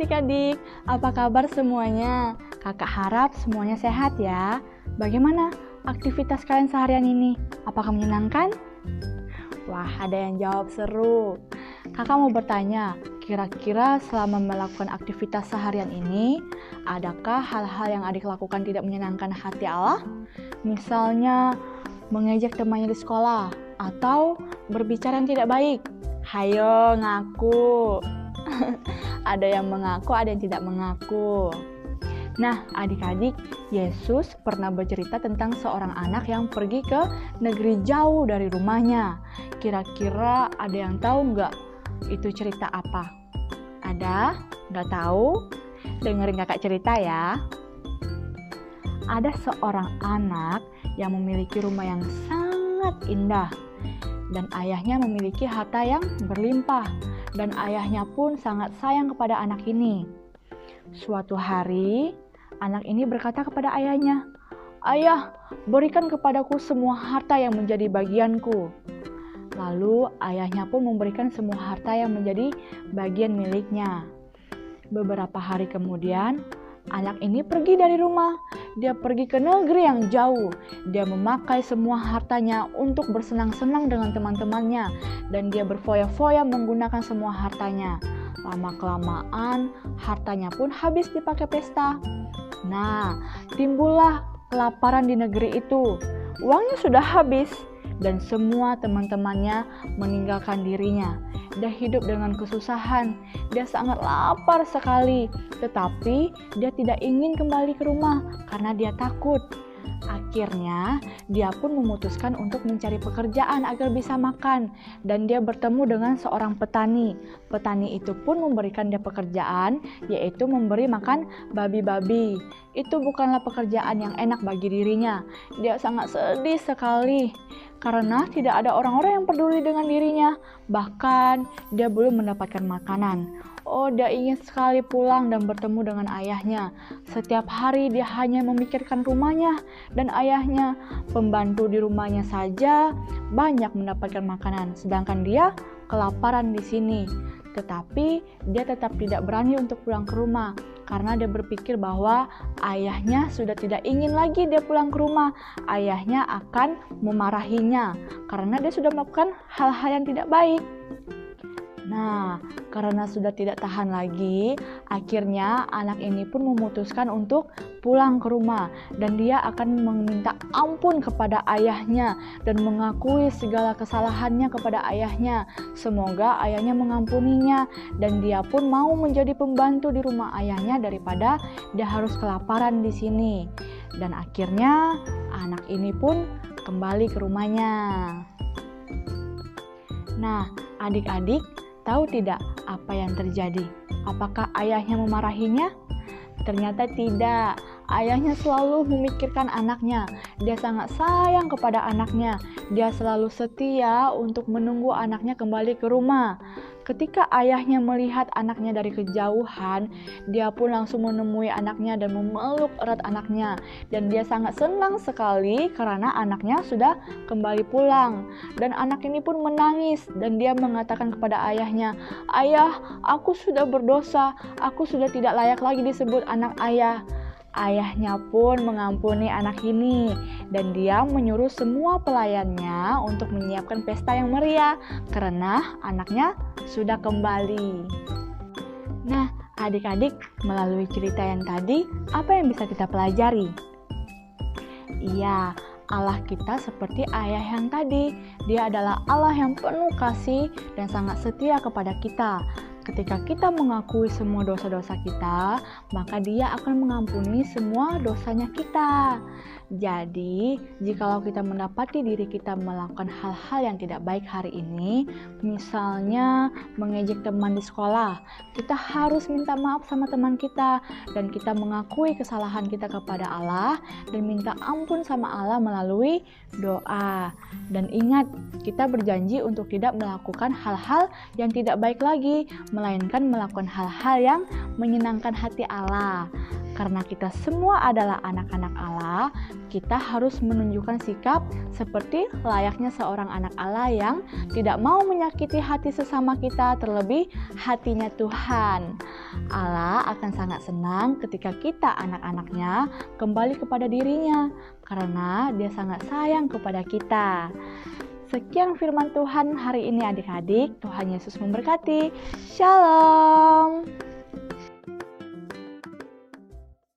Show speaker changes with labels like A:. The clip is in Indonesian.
A: adik-adik, apa kabar semuanya? Kakak harap semuanya sehat ya. Bagaimana aktivitas kalian seharian ini? Apakah menyenangkan? Wah, ada yang jawab seru. Kakak mau bertanya, kira-kira selama melakukan aktivitas seharian ini, adakah hal-hal yang adik lakukan tidak menyenangkan hati Allah? Misalnya, mengejek temannya di sekolah, atau berbicara yang tidak baik. Hayo, ngaku. Ada yang mengaku, ada yang tidak mengaku. Nah, adik-adik, Yesus pernah bercerita tentang seorang anak yang pergi ke negeri jauh dari rumahnya. Kira-kira ada yang tahu nggak itu cerita apa? Ada? Nggak tahu? Dengerin kakak cerita ya. Ada seorang anak yang memiliki rumah yang sangat indah. Dan ayahnya memiliki harta yang berlimpah. Dan ayahnya pun sangat sayang kepada anak ini. Suatu hari, anak ini berkata kepada ayahnya, "Ayah, berikan kepadaku semua harta yang menjadi bagianku." Lalu ayahnya pun memberikan semua harta yang menjadi bagian miliknya. Beberapa hari kemudian, anak ini pergi dari rumah. Dia pergi ke negeri yang jauh. Dia memakai semua hartanya untuk bersenang-senang dengan teman-temannya. Dan dia berfoya-foya menggunakan semua hartanya. Lama-kelamaan, hartanya pun habis dipakai pesta. Nah, timbullah kelaparan di negeri itu. Uangnya sudah habis. Dan semua teman-temannya meninggalkan dirinya. Dia hidup dengan kesusahan. Dia sangat lapar sekali. Tetapi dia tidak ingin kembali ke rumah karena dia takut. Akhirnya dia pun memutuskan untuk mencari pekerjaan agar bisa makan. Dan dia bertemu dengan seorang petani. Petani itu pun memberikan dia pekerjaan, yaitu memberi makan babi-babi. Itu bukanlah pekerjaan yang enak bagi dirinya. Dia sangat sedih sekali karena tidak ada orang-orang yang peduli dengan dirinya. Bahkan dia belum mendapatkan makanan. Oh, dia ingin sekali pulang dan bertemu dengan ayahnya. Setiap hari dia hanya memikirkan rumahnya dan ayahnya. Pembantu di rumahnya saja banyak mendapatkan makanan, sedangkan dia kelaparan di sini. Tetapi dia tetap tidak berani untuk pulang ke rumah karena dia berpikir bahwa ayahnya sudah tidak ingin lagi dia pulang ke rumah. Ayahnya akan memarahinya karena dia sudah melakukan hal-hal yang tidak baik. Nah, karena sudah tidak tahan lagi, akhirnya anak ini pun memutuskan untuk pulang ke rumah. Dan dia akan meminta ampun kepada ayahnya dan mengakui segala kesalahannya kepada ayahnya. Semoga ayahnya mengampuninya dan dia pun mau menjadi pembantu di rumah ayahnya daripada dia harus kelaparan di sini. Dan akhirnya anak ini pun kembali ke rumahnya. Nah, adik-adik, tahu tidak apa yang terjadi? Apakah ayahnya memarahinya? Ternyata tidak. Ayahnya selalu memikirkan anaknya. Dia sangat sayang kepada anaknya. Dia selalu setia untuk menunggu anaknya kembali ke rumah. Ketika ayahnya melihat anaknya dari kejauhan, dia pun langsung menemui anaknya dan memeluk erat anaknya. Dan dia sangat senang sekali karena anaknya sudah kembali pulang. Dan anak ini pun menangis dan dia mengatakan kepada ayahnya, "Ayah, aku sudah berdosa. Aku sudah tidak layak lagi disebut anak ayah." Ayahnya pun mengampuni anak ini dan dia menyuruh semua pelayannya untuk menyiapkan pesta yang meriah karena anaknya sudah kembali. Nah, adik-adik, melalui cerita yang tadi, apa yang bisa kita pelajari? Iya, Allah kita seperti ayah yang tadi. Dia adalah Allah yang penuh kasih dan sangat setia kepada kita. Ketika kita mengakui semua dosa-dosa kita, maka Dia akan mengampuni semua dosanya kita. Jadi, jikalau kita mendapati diri kita melakukan hal-hal yang tidak baik hari ini, misalnya mengejek teman di sekolah, kita harus minta maaf sama teman kita dan kita mengakui kesalahan kita kepada Allah dan minta ampun sama Allah melalui doa. Dan ingat, kita berjanji untuk tidak melakukan hal-hal yang tidak baik lagi, melainkan melakukan hal-hal yang menyenangkan hati Allah. Karena kita semua adalah anak-anak Allah, kita harus menunjukkan sikap seperti layaknya seorang anak Allah yang tidak mau menyakiti hati sesama kita, terlebih hatinya Tuhan. Allah akan sangat senang ketika kita anak-anaknya kembali kepada dirinya, karena Dia sangat sayang kepada kita. Sekian firman Tuhan hari ini adik-adik. Tuhan Yesus memberkati. Shalom.